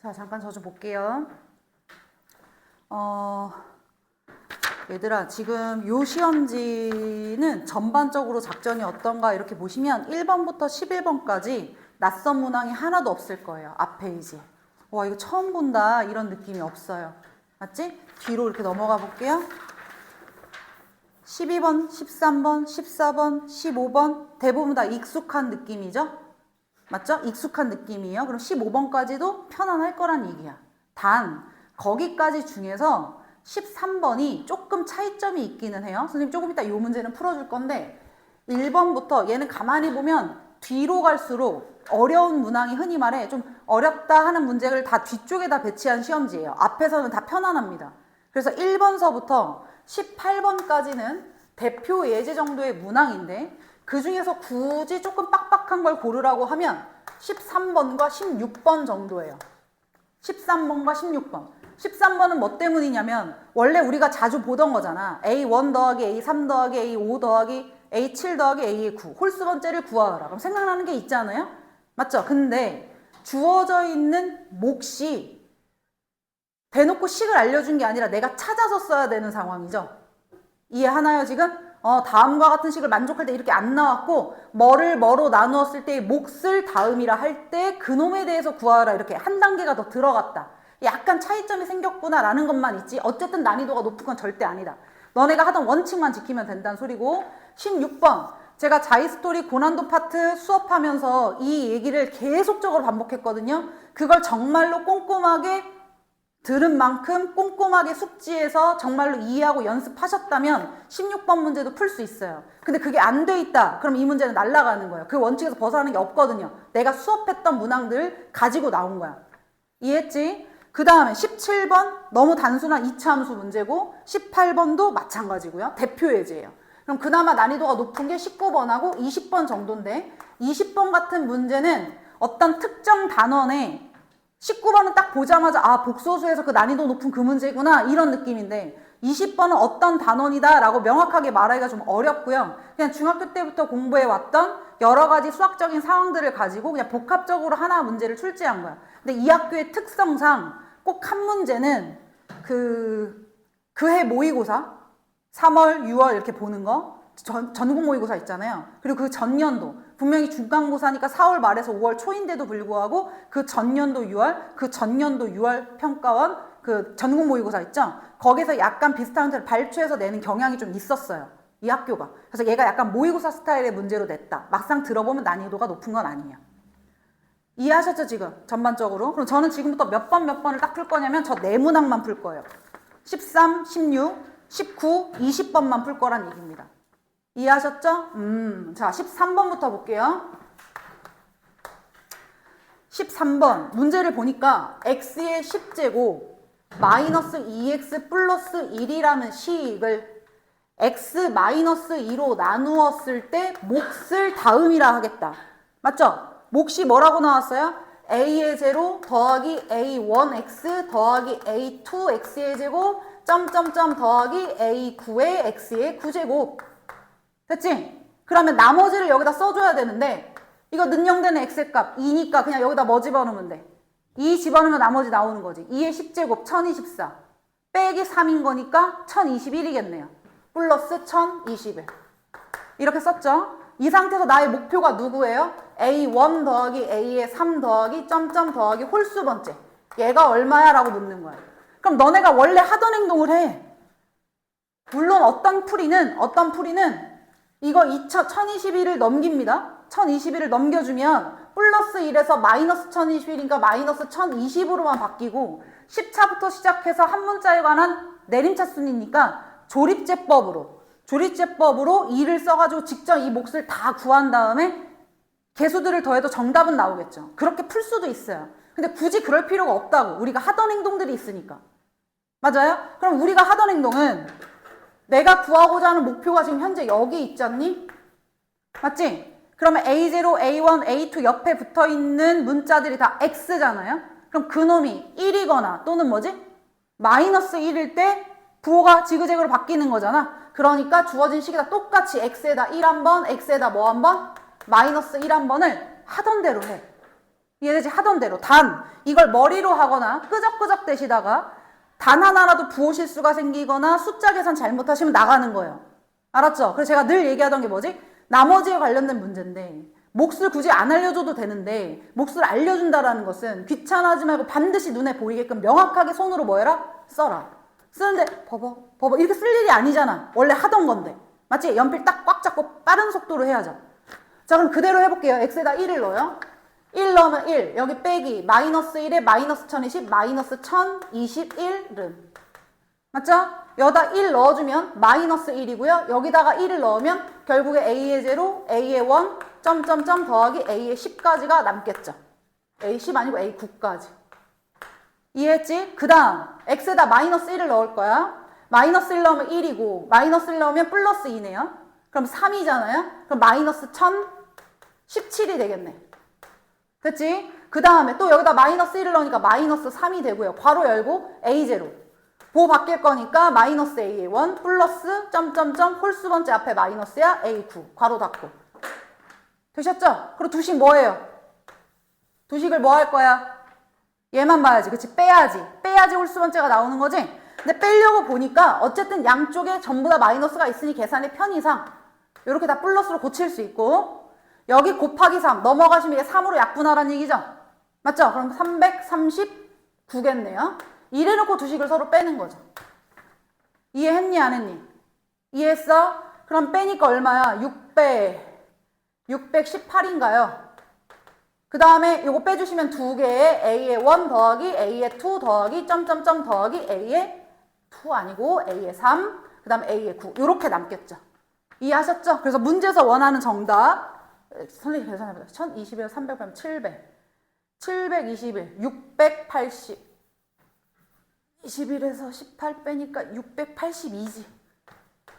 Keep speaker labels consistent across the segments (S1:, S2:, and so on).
S1: 자, 잠깐 저 좀 볼게요. 얘들아, 지금 요 시험지는 전반적으로 작전이 어떤가 이렇게 보시면 1번부터 11번까지 낯선 문항이 하나도 없을 거예요. 앞 페이지에. 와, 이거 처음 본다 이런 느낌이 없어요. 맞지? 뒤로 이렇게 넘어가 볼게요. 12번, 13번, 14번, 15번 대부분 다 익숙한 느낌이죠? 맞죠? 익숙한 느낌이에요. 그럼 15번까지도 편안할 거란 얘기야. 단 거기까지 중에서 13번이 조금 차이점이 있기는 해요. 선생님 조금 이따 이 문제는 풀어줄 건데 1번부터 얘는 가만히 보면 뒤로 갈수록 어려운 문항이 흔히 말해 좀 어렵다 하는 문제를 다 뒤쪽에다 배치한 시험지예요. 앞에서는 다 편안합니다. 그래서 1번서부터 18번까지는 대표 예제 정도의 문항인데 그 중에서 굳이 조금 빡빡한 걸 고르라고 하면 13번과 16번 정도예요. 13번과 16번. 13번은 뭐 때문이냐면 원래 우리가 자주 보던 거잖아. A1 더하기 A3 더하기 A5 더하기 A7 더하기 A9 홀수 번째를 구하라. 그럼 생각나는 게 있잖아요. 맞죠? 근데 주어져 있는 몫이 대놓고 식을 알려준 게 아니라 내가 찾아서 써야 되는 상황이죠. 이해하나요 지금? 다음과 같은 식을 만족할 때 이렇게 안 나왔고 뭐를 뭐로 나누었을 때의 몫을 다음이라 할 때 그놈에 대해서 구하라 이렇게 한 단계가 더 들어갔다. 약간 차이점이 생겼구나 라는 것만 있지 어쨌든 난이도가 높은 건 절대 아니다. 너네가 하던 원칙만 지키면 된다는 소리고 16번 제가 자이스토리 고난도 파트 수업하면서 이 얘기를 계속적으로 반복했거든요. 그걸 정말로 꼼꼼하게 들은 만큼 꼼꼼하게 숙지해서 정말로 이해하고 연습하셨다면 16번 문제도 풀 수 있어요. 근데 그게 안 돼 있다. 그럼 이 문제는 날아가는 거예요. 그 원칙에서 벗어나는 게 없거든요. 내가 수업했던 문항들 가지고 나온 거야. 이해했지? 그 다음에 17번 너무 단순한 이차 함수 문제고 18번도 마찬가지고요. 대표 예제예요. 그럼 그나마 난이도가 높은 게 19번하고 20번 정도인데 20번 같은 문제는 어떤 특정 단원에 19번은 딱 보자마자 아 복소수에서 그 난이도 높은 그 문제구나 이런 느낌인데 20번은 어떤 단원이다 라고 명확하게 말하기가 좀 어렵고요. 그냥 중학교 때부터 공부해왔던 여러 가지 수학적인 상황들을 가지고 그냥 복합적으로 하나 문제를 출제한 거야. 근데 이 학교의 특성상 꼭 한 문제는 그해 모의고사 3월, 6월 이렇게 보는 거 전국 모의고사 있잖아요. 그리고 그 전년도 분명히 중간고사니까 4월 말에서 5월 초인데도 불구하고 그 전년도 6월, 그 전년도 6월 평가원 그 전국 모의고사 있죠? 거기서 약간 비슷한 문제를 발췌해서 내는 경향이 좀 있었어요. 이 학교가. 그래서 얘가 약간 모의고사 스타일의 문제로 냈다. 막상 들어보면 난이도가 높은 건 아니에요. 이해하셨죠 지금? 전반적으로. 그럼 저는 지금부터 몇 번을 딱 풀 거냐면 저 네 문항만 풀 거예요. 13, 16, 19, 20번만 풀 거란 얘기입니다. 이해하셨죠? 자 13번부터 볼게요. 13번 문제를 보니까 x의 10제곱 마이너스 2x 플러스 1이라는 식을 x 마이너스 2로 나누었을 때 몫을 다음이라 하겠다. 맞죠? 몫이 뭐라고 나왔어요? a의 제로 더하기 a1x 더하기 a2x의 제곱 점점점 더하기 a9의 x의 9제곱 됐지? 그러면 나머지를 여기다 써줘야 되는데 이거 능용되는 x의 값 2니까 그냥 여기다 뭐 집어넣으면 돼? 2 집어넣으면 나머지 나오는 거지. 2의 10제곱 1024 빼기 3인 거니까 1021이겠네요. 플러스 1021 이렇게 썼죠? 이 상태에서 나의 목표가 누구예요? a1 더하기 a의 3 더하기 점점 더하기 홀수 번째 얘가 얼마야? 라고 묻는 거야. 그럼 너네가 원래 하던 행동을 해. 물론 어떤 풀이는 이거 1021을 넘깁니다. 1021을 넘겨주면 플러스 1에서 마이너스 1021이니까 마이너스 1020으로만 바뀌고 10차부터 시작해서 한 문자에 관한 내림차 순이니까 조립제법으로 2를 써가지고 직접 이 몫을 다 구한 다음에 개수들을 더해도 정답은 나오겠죠. 그렇게 풀 수도 있어요. 근데 굳이 그럴 필요가 없다고. 우리가 하던 행동들이 있으니까. 맞아요? 그럼 우리가 하던 행동은 내가 구하고자 하는 목표가 지금 현재 여기 있지 않니? 맞지? 그러면 A0, A1, A2 옆에 붙어있는 문자들이 다 X잖아요? 그럼 그놈이 1이거나 또는 뭐지? 마이너스 1일 때 부호가 지그재그로 바뀌는 거잖아. 그러니까 주어진 식에다 똑같이 X에다 1 한 번, X에다 뭐 한 번? 마이너스 1 한 번을 하던 대로 해. 이해되지? 하던 대로. 단, 이걸 머리로 하거나 끄적끄적 대시다가 단 하나라도 부호 실수가 생기거나 숫자 계산 잘못하시면 나가는 거예요. 알았죠? 그래서 제가 늘 얘기하던 게 뭐지? 나머지에 관련된 문제인데 몫을 굳이 안 알려줘도 되는데 몫을 알려준다라는 것은 귀찮아하지 말고 반드시 눈에 보이게끔 명확하게 손으로 뭐 해라? 써라. 쓰는데 버버 이렇게 쓸 일이 아니잖아. 원래 하던 건데. 맞지? 연필 딱 꽉 잡고 빠른 속도로 해야죠. 자, 그럼 그대로 해볼게요. x에다 1을 넣어요. 1 넣으면 1, 여기 빼기 마이너스 1에 마이너스 1020, 마이너스 1021은 맞죠? 여기다 1 넣어주면 마이너스 1이고요. 여기다가 1을 넣으면 결국에 a의 제로, a의 1, 점점점 더하기 a의 10까지가 남겠죠. a 10 아니고 a 9까지. 이해했지? 그 다음 x에다 마이너스 1을 넣을 거야. 마이너스 1 넣으면 1이고 마이너스 1 넣으면 플러스 2네요. 그럼 3이잖아요. 그럼 마이너스 1017이 되겠네. 됐지? 그 다음에 또 여기다 마이너스 1을 넣으니까 마이너스 3이 되고요. 괄호 열고 a0. 보호 바뀔 거니까 마이너스 a의 1 플러스 점점점 홀수 번째 앞에 마이너스야 a9 괄호 닫고. 되셨죠? 그리고 두식 뭐예요? 두식을 뭐 할 거야? 얘만 봐야지. 그치? 빼야지. 빼야지 홀수 번째가 나오는 거지? 근데 빼려고 보니까 어쨌든 양쪽에 전부 다 마이너스가 있으니 계산의 편의상 이렇게 다 플러스로 고칠 수 있고 여기 곱하기 3 넘어가시면 이게 3으로 약분하라는 얘기죠? 맞죠? 그럼 339겠네요. 이래놓고 두식을 서로 빼는 거죠. 이해했니 안 했니? 이해했어? 그럼 빼니까 얼마야? 618인가요? 그 다음에 요거 빼주시면 두 개의 a의 1 더하기 a의 2 더하기 점점점 더하기 a의 2 아니고 a의 3, 그 다음에 a의 9 요렇게 남겠죠. 이해하셨죠? 그래서 문제에서 원하는 정답 선생님 계산해보자. 1021, 300 700 721, 680 21에서 18 빼니까 682지.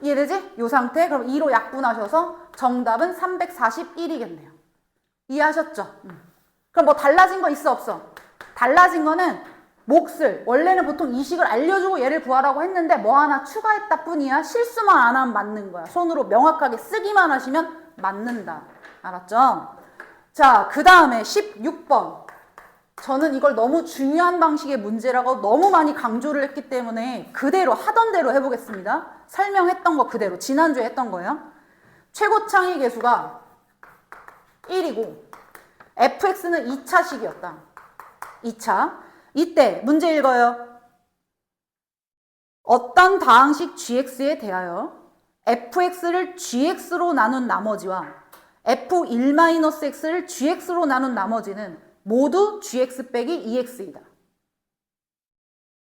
S1: 이해되지? 요 상태. 그럼 2로 약분하셔서 정답은 341이겠네요. 이해하셨죠? 그럼 뭐 달라진 거 있어 없어? 달라진 거는 몫을 원래는 보통 이식을 알려주고 얘를 구하라고 했는데 뭐 하나 추가했다 뿐이야. 실수만 안 하면 맞는 거야. 손으로 명확하게 쓰기만 하시면 맞는다. 알았죠? 자, 그 다음에 16번. 저는 이걸 너무 중요한 방식의 문제라고 너무 많이 강조를 했기 때문에 그대로 하던 대로 해보겠습니다. 설명했던 거 그대로 지난주에 했던 거예요. 최고 창의 계수가 1이고 fx는 2차식이었다. 2차. 이때 문제 읽어요. 어떤 다항식 gx에 대하여 fx를 gx로 나눈 나머지와 f1-x를 gx로 나눈 나머지는 모두 gx 빼기 2x이다.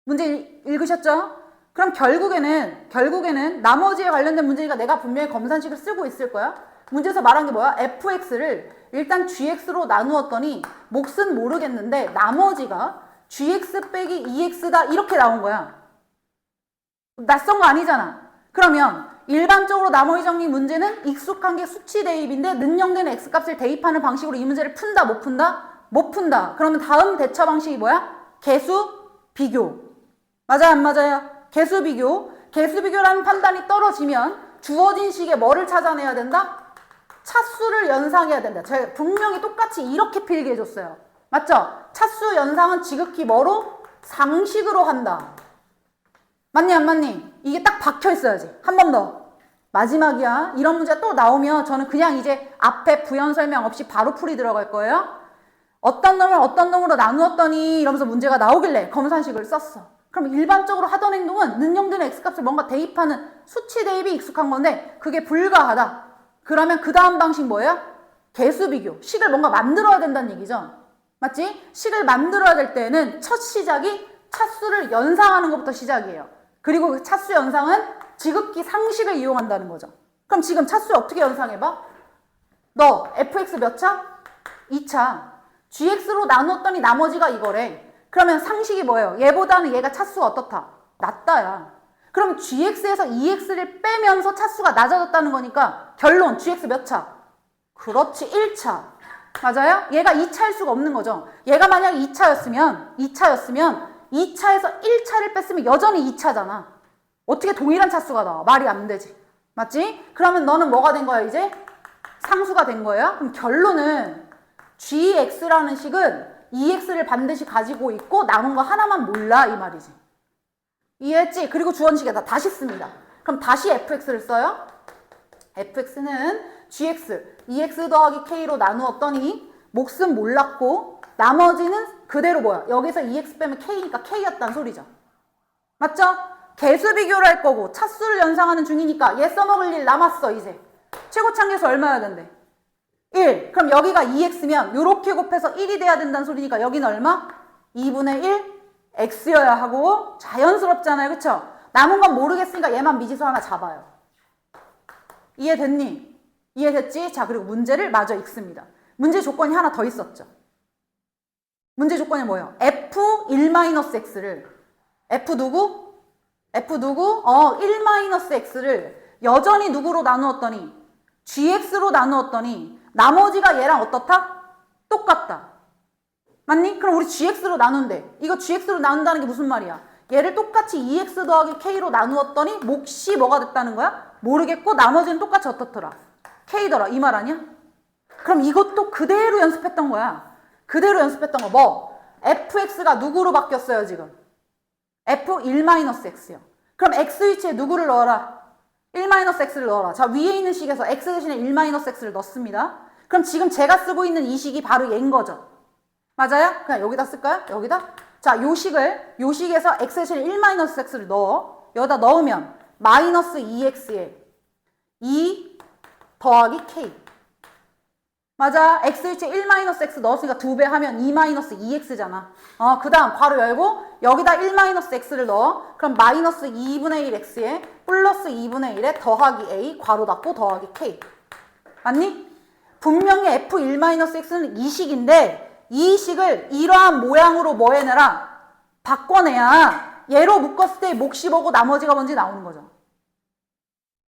S1: 문제 읽으셨죠? 그럼 결국에는 나머지에 관련된 문제니까 내가 분명히 검산식을 쓰고 있을 거야. 문제에서 말한 게 뭐야? fx를 일단 gx로 나누었더니 몫은 모르겠는데 나머지가 gx 빼기 2x다 이렇게 나온 거야. 낯선 거 아니잖아. 그러면 일반적으로 나머지 정리 문제는 익숙한 게 수치 대입인데 능력된 x값을 대입하는 방식으로 이 문제를 푼다 못 푼다? 못 푼다. 그러면 다음 대처 방식이 뭐야? 개수 비교. 맞아요 안 맞아요? 개수 비교. 개수 비교라는 판단이 떨어지면 주어진 식에 뭐를 찾아내야 된다? 차수를 연상해야 된다. 제가 분명히 똑같이 이렇게 필기해 줬어요. 맞죠? 차수 연상은 지극히 뭐로? 상식으로 한다. 맞니 안 맞니? 이게 딱 박혀 있어야지. 한 번 더. 마지막이야. 이런 문제가 또 나오면 저는 그냥 이제 앞에 부연 설명 없이 바로 풀이 들어갈 거예요. 어떤 놈을 어떤 놈으로 나누었더니 이러면서 문제가 나오길래 검산식을 썼어. 그럼 일반적으로 하던 행동은 능력된 x값을 뭔가 대입하는 수치 대입이 익숙한 건데 그게 불가하다. 그러면 그 다음 방식 뭐예요? 개수 비교. 식을 뭔가 만들어야 된다는 얘기죠. 맞지? 식을 만들어야 될 때는 첫 시작이 차수를 연상하는 것부터 시작이에요. 그리고 그 차수 연상은 지극히 상식을 이용한다는 거죠. 그럼 지금 차수 어떻게 연상해봐? 너 fx 몇 차? 2차. gx로 나눴더니 나머지가 이거래. 그러면 상식이 뭐예요? 얘보다는 얘가 차수가 어떻다? 낮다야. 그럼 gx에서 2x를 빼면서 차수가 낮아졌다는 거니까 결론 gx 몇 차? 그렇지 1차. 맞아요? 얘가 2차일 수가 없는 거죠. 얘가 만약 2차였으면 2차에서 1차를 뺐으면 여전히 2차잖아. 어떻게 동일한 차수가 나와? 말이 안 되지. 맞지? 그러면 너는 뭐가 된 거야 이제? 상수가 된 거예요. 그럼 결론은 gx라는 식은 ex를 반드시 가지고 있고 남은 거 하나만 몰라 이 말이지. 이해했지? 그리고 주어식에다 다시 씁니다. 그럼 다시 fx를 써요. fx는 gx, ex 더하기 k로 나누었더니 몫은 몰랐고 나머지는 그대로 뭐야? 여기서 ex 빼면 k니까 k였단 소리죠. 맞죠? 개수 비교를 할 거고 차수를 연상하는 중이니까 얘 써먹을 일 남았어 이제. 최고차계수 얼마여야 된대? 1. 그럼 여기가 2x면 요렇게 곱해서 1이 돼야 된다는 소리니까 여기는 얼마? 2분의 1 x여야 하고 자연스럽잖아요. 그쵸? 남은 건 모르겠으니까 얘만 미지수 하나 잡아요. 이해됐니? 이해됐지? 자, 그리고 문제를 마저 읽습니다. 문제 조건이 하나 더 있었죠. 문제 조건이 뭐예요? f1-x를 f 누구? 1-x를 여전히 누구로 나누었더니 gx로 나누었더니 나머지가 얘랑 어떻다? 똑같다. 맞니? 그럼 우리 gx로 나눈대. 이거 gx로 나눈다는 게 무슨 말이야? 얘를 똑같이 2x 더하기 k로 나누었더니 몫이 뭐가 됐다는 거야? 모르겠고 나머지는 똑같이 어떻더라? k더라. 이 말 아니야? 그럼 이것도 그대로 연습했던 거야. 그대로 연습했던 거 뭐? fx가 누구로 바뀌었어요 지금? f1-x요. 그럼 x 위치에 누구를 넣어라? 1-x를 넣어라. 자, 위에 있는 식에서 x 대신에 1-x를 넣습니다. 그럼 지금 제가 쓰고 있는 이 식이 바로 얘인 거죠. 맞아요? 그냥 여기다 쓸까요? 여기다? 자, 요 식에서 x 대신에 1-x를 넣어. 여기다 넣으면 마이너스 2x에 2 더하기 k. 맞아. x 위치에 1-x 넣었으니까 2배 하면 2-2x잖아. 그 다음 괄호 열고 여기다 1-x를 넣어. 그럼 마이너스 2분의 1x에 플러스 2분의 1에 더하기 a 괄호 닫고 더하기 k. 맞니? 분명히 f1-x는 이 식인데 이 식을 이러한 모양으로 뭐 해내라? 바꿔내야 얘로 묶었을 때 몫이 뭐고 나머지가 뭔지 나오는 거죠.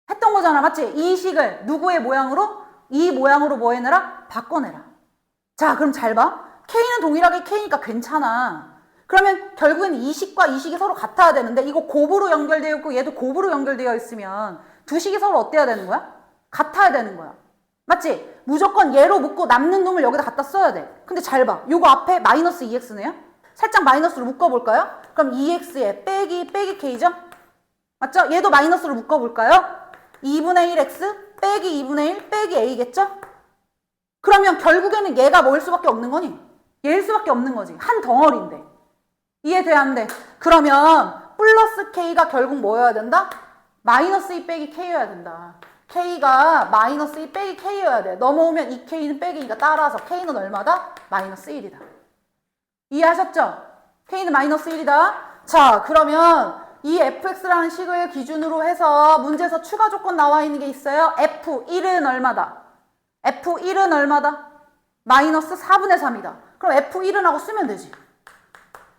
S1: 했던 거잖아. 맞지? 이 식을 누구의 모양으로? 이 모양으로 뭐 해내라? 바꿔내라. 자, 그럼 잘 봐. K는 동일하게 K니까 괜찮아. 그러면 결국엔 이 식과 이 식이 서로 같아야 되는데 이거 곱으로 연결되어 있고 얘도 곱으로 연결되어 있으면 두 식이 서로 어때야 되는 거야? 같아야 되는 거야. 맞지? 무조건 얘로 묶고 남는 놈을 여기다 갖다 써야 돼. 근데 잘 봐. 요거 앞에 마이너스 2x네요? 살짝 마이너스로 묶어볼까요? 그럼 2x에 빼기 k죠? 맞죠? 얘도 마이너스로 묶어볼까요? 2분의 1x 빼기 2분의 1 빼기 a겠죠? 그러면 결국에는 얘가 뭐일 수밖에 없는 거니? 얘일 수밖에 없는 거지. 한 덩어리인데. 이해돼 안 돼? 그러면 플러스 k가 결국 뭐여야 된다? 마이너스 2 빼기 k여야 된다. k가 마이너스 2 빼기 k여야 돼. 넘어오면 이 k는 빼기니까 따라서 k는 얼마다? 마이너스 1이다. 이해하셨죠? k는 마이너스 1이다. 자, 그러면 이 fx라는 식을 기준으로 해서 문제에서 추가 조건 나와 있는 게 있어요. f1은 얼마다? f1은 얼마다? 마이너스 4분의 3이다. 그럼 f1은 하고 쓰면 되지.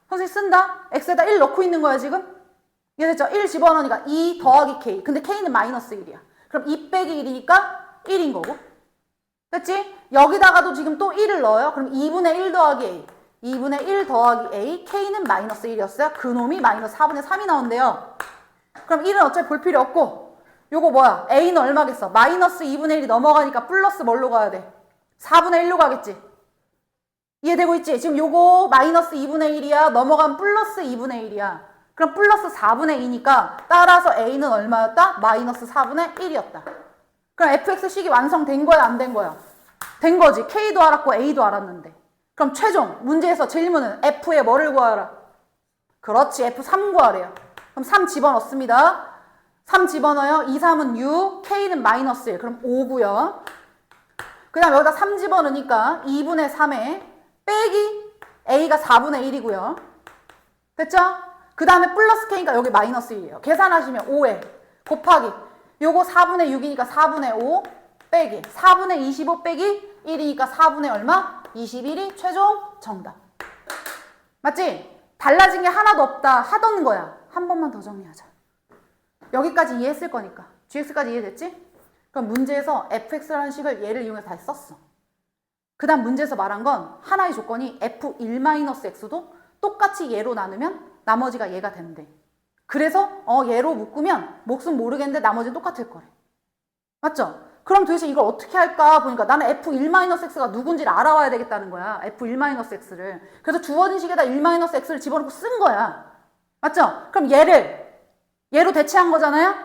S1: 선생님 쓴다? x에다 1 넣고 있는 거야 지금? 이해됐죠? 1 집어넣으니까 2 더하기 k. 근데 k는 마이너스 1이야. 그럼 2 빼기 1이니까 1인 거고. 됐지? 여기다가도 지금 또 1을 넣어요. 그럼 2분의 1 더하기 a. 2분의 1 더하기 a, k는 마이너스 1이었어요. 그놈이 마이너스 4분의 3이 나온대요. 그럼 1은 어차피 볼 필요 없고 요거 뭐야? a는 얼마겠어? 마이너스 2분의 1이 넘어가니까 플러스 뭘로 가야 돼? 4분의 1로 가겠지? 이해되고 있지? 지금 요거 마이너스 2분의 1이야. 넘어가면 플러스 2분의 1이야. 그럼 플러스 4분의 2니까 따라서 a는 얼마였다? 마이너스 4분의 1이었다. 그럼 fx식이 완성된 거야? 안 된 거야? 된 거지. k도 알았고 a도 알았는데. 그럼 최종 문제에서 질문은 f의 뭐를 구하라? 그렇지. f3 구하래요. 그럼 3 집어넣습니다. 3 집어넣어요. 2, 3은 6, k는 마이너스 1. 그럼 5고요. 그 다음 여기다 3 집어넣으니까 2분의 3에 빼기 a가 4분의 1이고요. 됐죠? 그 다음에 플러스 k니까 여기 마이너스 1이에요. 계산하시면 5에 곱하기 요거 4분의 6이니까 4분의 5 빼기 4분의 25 빼기 1이니까 4분의 얼마? 21이 최종 정답. 맞지? 달라진 게 하나도 없다 하던 거야. 한 번만 더 정리하자. 여기까지 이해했을 거니까. gx까지 이해됐지? 그럼 문제에서 fx라는 식을 얘를 이용해서 다시 썼어. 그 다음 문제에서 말한 건 하나의 조건이 f1-x도 똑같이 얘로 나누면 나머지가 얘가 된대. 그래서 얘로 묶으면 몫은 모르겠는데 나머지는 똑같을 거래. 맞죠? 그럼 도대체 이걸 어떻게 할까 보니까 나는 f1-x가 누군지를 알아와야 되겠다는 거야. f1-x를. 그래서 주어진 식에다 1-x를 집어넣고 쓴 거야. 맞죠? 그럼 얘로 대체한 거잖아요?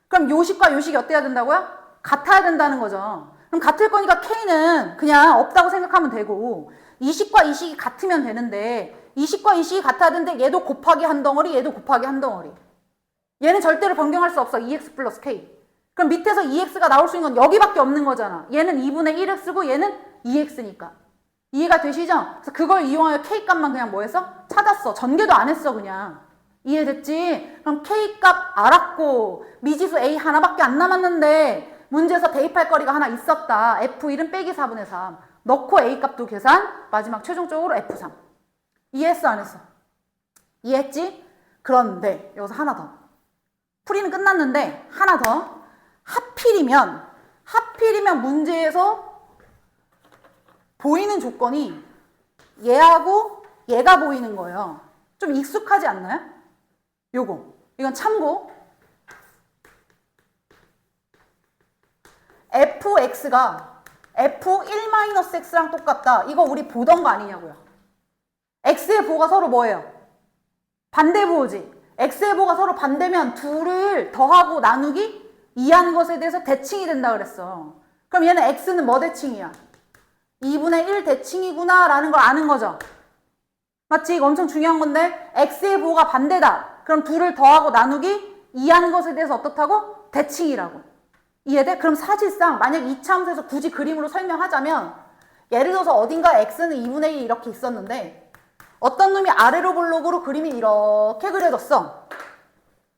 S1: 그럼 요 식과 요 식이 어때야 된다고요? 같아야 된다는 거죠. 그럼 같을 거니까 k는 그냥 없다고 생각하면 되고 이 식과 이 식이 같으면 되는데 이 식과 이 식이 같아야 되는데 얘도 곱하기 한 덩어리 얘도 곱하기 한 덩어리. 얘는 절대로 변경할 수 없어. 2x 플러스 k. 그럼 밑에서 2x가 나올 수 있는 건 여기밖에 없는 거잖아. 얘는 2분의 1x고 얘는 2x니까. 이해가 되시죠? 그래서 그걸 이용하여 k값만 그냥 뭐 했어? 찾았어. 전개도 안 했어 그냥. 이해됐지? 그럼 k값 알았고 미지수 a 하나밖에 안 남았는데 문제에서 대입할 거리가 하나 있었다. f1은 빼기 4분의 3. 넣고 a값도 계산. 마지막 최종적으로 f3. 이해했어 안 했어? 이해했지? 그런데 여기서 하나 더. 풀이는 끝났는데 하나 더. 하필이면 문제에서 보이는 조건이 얘하고 얘가 보이는 거예요. 좀 익숙하지 않나요? 이건 참고. fx가 f1-x랑 똑같다. 이거 우리 보던 거 아니냐고요. x의 부호가 서로 뭐예요? 반대 부호지. x의 부호가 서로 반대면 둘을 더하고 나누기 2한 것에 대해서 대칭이 된다 그랬어. 그럼 얘는 x는 뭐 대칭이야? 2분의 1 대칭이구나 라는 걸 아는 거죠. 맞지? 이거 엄청 중요한 건데 x의 부호가 반대다. 그럼 둘을 더하고 나누기 2한 것에 대해서 어떻다고? 대칭이라고. 이해돼? 그럼 사실상 만약 이차함수에서 굳이 그림으로 설명하자면 예를 들어서 어딘가 x는 2분의 1 이렇게 있었는데 어떤 놈이 아래로 볼록으로 그림이 이렇게 그려졌어.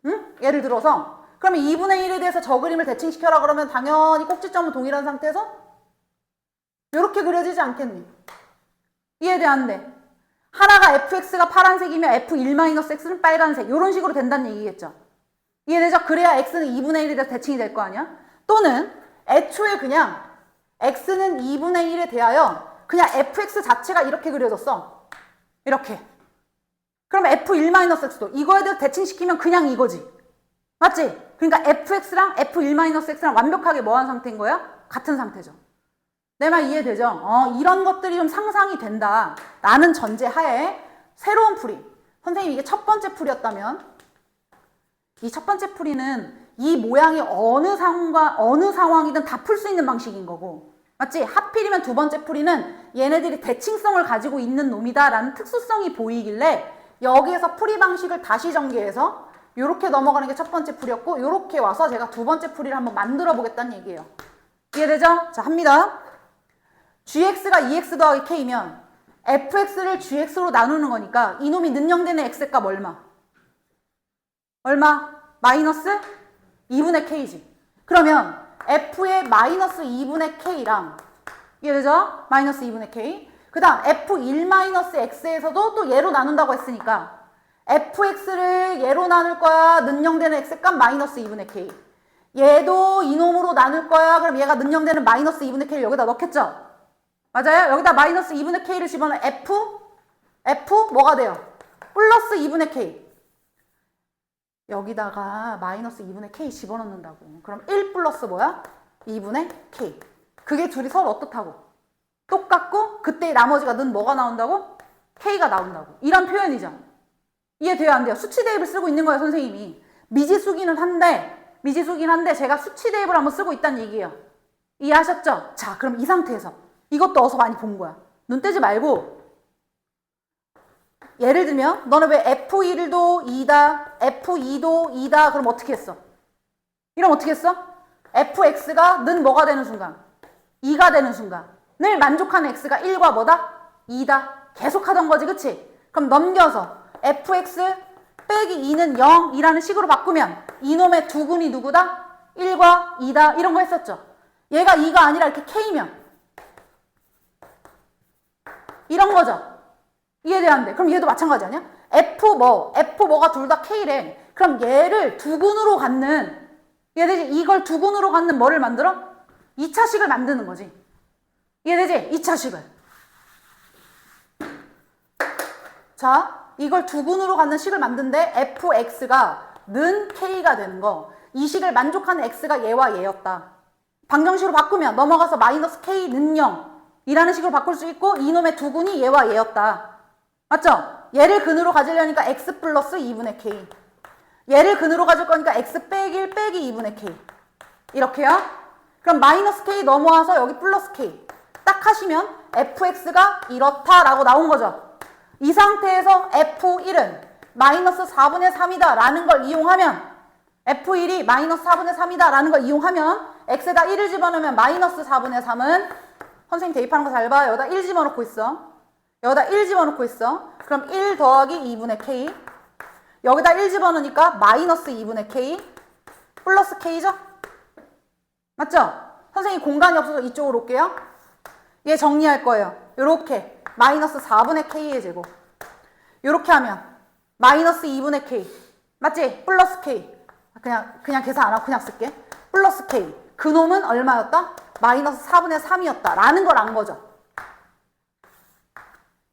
S1: 응? 예를 들어서 그러면 2분의 1에 대해서 저 그림을 대칭시켜라 그러면 당연히 꼭지점은 동일한 상태에서 이렇게 그려지지 않겠니? 이해돼 안 돼? 하나가 fx가 파란색이면 f1-x는 빨간색 이런 식으로 된다는 얘기겠죠. 이해되죠? 그래야 x는 2분의 1에 대해서 대칭이 될 거 아니야? 또는 애초에 그냥 x는 2분의 1에 대하여 그냥 fx 자체가 이렇게 그려졌어. 이렇게. 그럼 f1-x도 이거에 대해서 대칭시키면 그냥 이거지. 맞지? 그러니까 fx랑 f1-x랑 완벽하게 뭐한 상태인 거야? 같은 상태죠. 내 말 이해되죠? 이런 것들이 좀 상상이 된다 라는 전제하에 새로운 풀이. 선생님 이게 첫 번째 풀이었다면 이 첫 번째 풀이는 이 모양이 어느 상황이든 다 풀 수 있는 방식인 거고 맞지? 하필이면 두 번째 풀이는 얘네들이 대칭성을 가지고 있는 놈이다 라는 특수성이 보이길래 여기에서 풀이 방식을 다시 전개해서 이렇게 넘어가는 게 첫 번째 풀이었고 이렇게 와서 제가 두 번째 풀이를 한번 만들어 보겠다는 얘기예요. 이해되죠? 자, 합니다. gx가 2x 더하기 k면 fx를 gx로 나누는 거니까 이놈이 능령되는 x값 얼마? 마이너스 2분의 k지. 그러면 f의 마이너스 2분의 k랑 이해되죠? 마이너스 2분의 k. 그 다음 f1-x에서도 또 얘로 나눈다고 했으니까 fx를 얘로 나눌 거야. 능령되는 x값 마이너스 2분의 k. 얘도 이놈으로 나눌 거야. 그럼 얘가 능령되는 마이너스 2분의 k를 여기다 넣겠죠? 맞아요? 여기다 마이너스 2분의 k를 집어넣으면 f 뭐가 돼요? 플러스 2분의 k. 여기다가 마이너스 2분의 k 집어넣는다고. 그럼 1 플러스 뭐야? 2분의 k. 그게 둘이 서로 어떻다고? 똑같고 그때 나머지가 는 뭐가 나온다고? k가 나온다고. 이런 표현이죠. 이해돼요? 안 돼요? 수치 대입을 쓰고 있는 거예요, 선생님이. 미지수긴 한데 제가 수치 대입을 한번 쓰고 있다는 얘기예요. 이해하셨죠? 자, 그럼 이 상태에서 이것도 어서 많이 본 거야. 눈 떼지 말고 예를 들면 너는 왜 F1도 2다, F2도 2다 그럼 어떻게 했어? 이러면 어떻게 했어? fx가 는 뭐가 되는 순간? 2가 되는 순간을 만족하는 x가 1과 뭐다? 2다. 계속 하던 거지, 그치? 그럼 넘겨서 fx 빼기 2는 0이라는 식으로 바꾸면 이놈의 두근이 누구다? 1과 2다 이런 거 했었죠. 얘가 2가 아니라 이렇게 k면 이런 거죠. 이해돼야? 그럼 얘도 마찬가지 아니야? F 뭐가 둘 다 K래. 그럼 얘를 두근으로 갖는, 이해되지? 이걸 두근으로 갖는 뭐를 만들어? 2차식을 만드는 거지. 이해되지? 2차식을. 자, 이걸 두근으로 갖는 식을 만든데 fx가 는 K가 되는 거. 이 식을 만족하는 x가 얘와 얘였다. 방정식으로 바꾸면 넘어가서 마이너스 k는 0 이라는 식으로 바꿀 수 있고 이놈의 두근이 얘와 얘였다. 맞죠? 얘를 근으로 가지려니까 x 플러스 2분의 k. 얘를 근으로 가질 거니까 x 빼기 1 빼기 2분의 k. 이렇게요. 그럼 마이너스 k 넘어와서 여기 플러스 k. 딱 하시면 fx가 이렇다라고 나온 거죠. 이 상태에서 f1은 마이너스 4분의 3이다 라는 걸 이용하면 f1이 마이너스 4분의 3이다 라는 걸 이용하면 x에다 1을 집어넣으면 마이너스 4분의 3은 선생님 대입하는 거 잘 봐. 여기다 1 집어넣고 있어. 여기다 1 집어넣고 있어. 그럼 1 더하기 2분의 k. 여기다 1 집어넣으니까 마이너스 2분의 k 플러스 k죠? 맞죠? 선생님 공간이 없어서 이쪽으로 올게요. 얘 정리할 거예요. 요렇게 마이너스 4분의 k의 제곱. 요렇게 하면 마이너스 2분의 k. 맞지? 플러스 k. 그냥 계산 안 하고 그냥 쓸게. 플러스 k. 그놈은 얼마였다? 마이너스 4분의 3이었다. 라는 걸 안 거죠.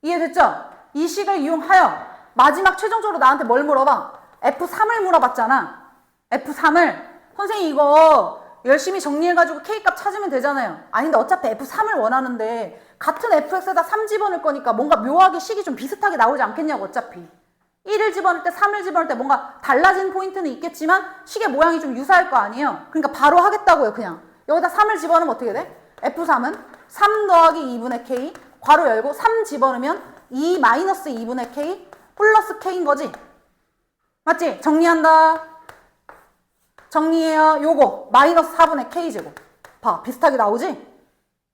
S1: 이해됐죠? 이 식을 이용하여 마지막 최종적으로 나한테 뭘 물어봐? F3을 물어봤잖아. F3을. 선생님 이거 열심히 정리해가지고 K값 찾으면 되잖아요. 아닌데 어차피 F3을 원하는데 같은 fx에다 3 집어넣을 거니까 뭔가 묘하게 식이 좀 비슷하게 나오지 않겠냐고 어차피. 1을 집어넣을 때 3을 집어넣을 때 뭔가 달라진 포인트는 있겠지만 식의 모양이 좀 유사할 거 아니에요. 그러니까 바로 하겠다고요. 그냥 여기다 3을 집어넣으면 어떻게 돼? F3은 3 더하기 2분의 k 괄호 열고 3 집어넣으면 2 마이너스 2분의 k 플러스 k인 거지. 맞지? 정리한다. 정리해요. 요거 마이너스 4분의 k제곱. 봐. 비슷하게 나오지?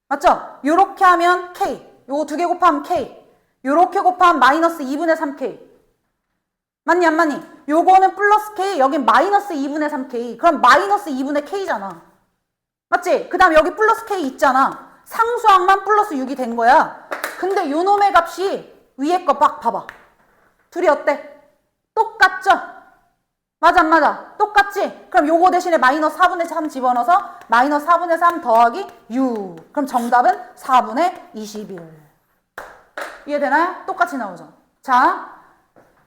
S1: 맞죠? 요렇게 하면 k. 요거 2개 곱하면 k. 요렇게 곱하면 마이너스 2분의 3k. 맞니 안 맞니? 요거는 플러스 k, 여긴 마이너스 2분의 3k. 그럼 마이너스 2분의 k잖아. 맞지? 그 다음 여기 플러스 k 있잖아. 상수항만 플러스 6이 된 거야. 근데 요놈의 값이 위에 거 막 봐봐. 둘이 어때? 똑같죠? 맞아 안 맞아? 똑같지? 그럼 요거 대신에 마이너스 4분의 3 집어넣어서 마이너스 4분의 3 더하기 6. 그럼 정답은 4분의 21. 이해되나요? 똑같이 나오죠? 자,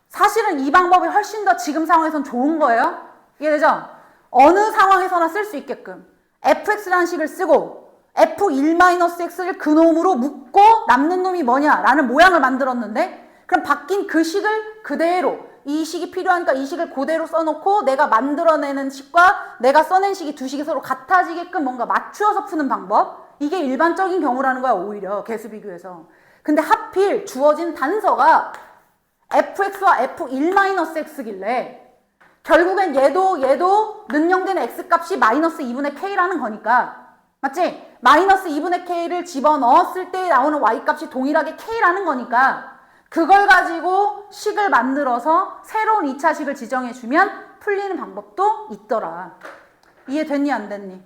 S1: 사실은 이 방법이 훨씬 더 지금 상황에선 좋은 거예요. 이해되죠? 어느 상황에서나 쓸 수 있게끔 fx라는 식을 쓰고 f1-x를 그놈으로 묶고 남는 놈이 뭐냐라는 모양을 만들었는데 그럼 바뀐 그 식을 그대로 이 식이 필요하니까 이 식을 그대로 써놓고 내가 만들어내는 식과 내가 써낸 식이 두 식이 서로 같아지게끔 뭔가 맞추어서 푸는 방법. 이게 일반적인 경우라는 거야. 오히려 개수 비교에서. 근데 하필 주어진 단서가 fx와 f1-x길래 결국엔 얘도 능령되는 x값이 마이너스 2분의 k라는 거니까 맞지? 마이너스 2분의 k를 집어넣었을 때 나오는 y값이 동일하게 k라는 거니까 그걸 가지고 식을 만들어서 새로운 2차식을 지정해주면 풀리는 방법도 있더라. 이해됐니 안 됐니?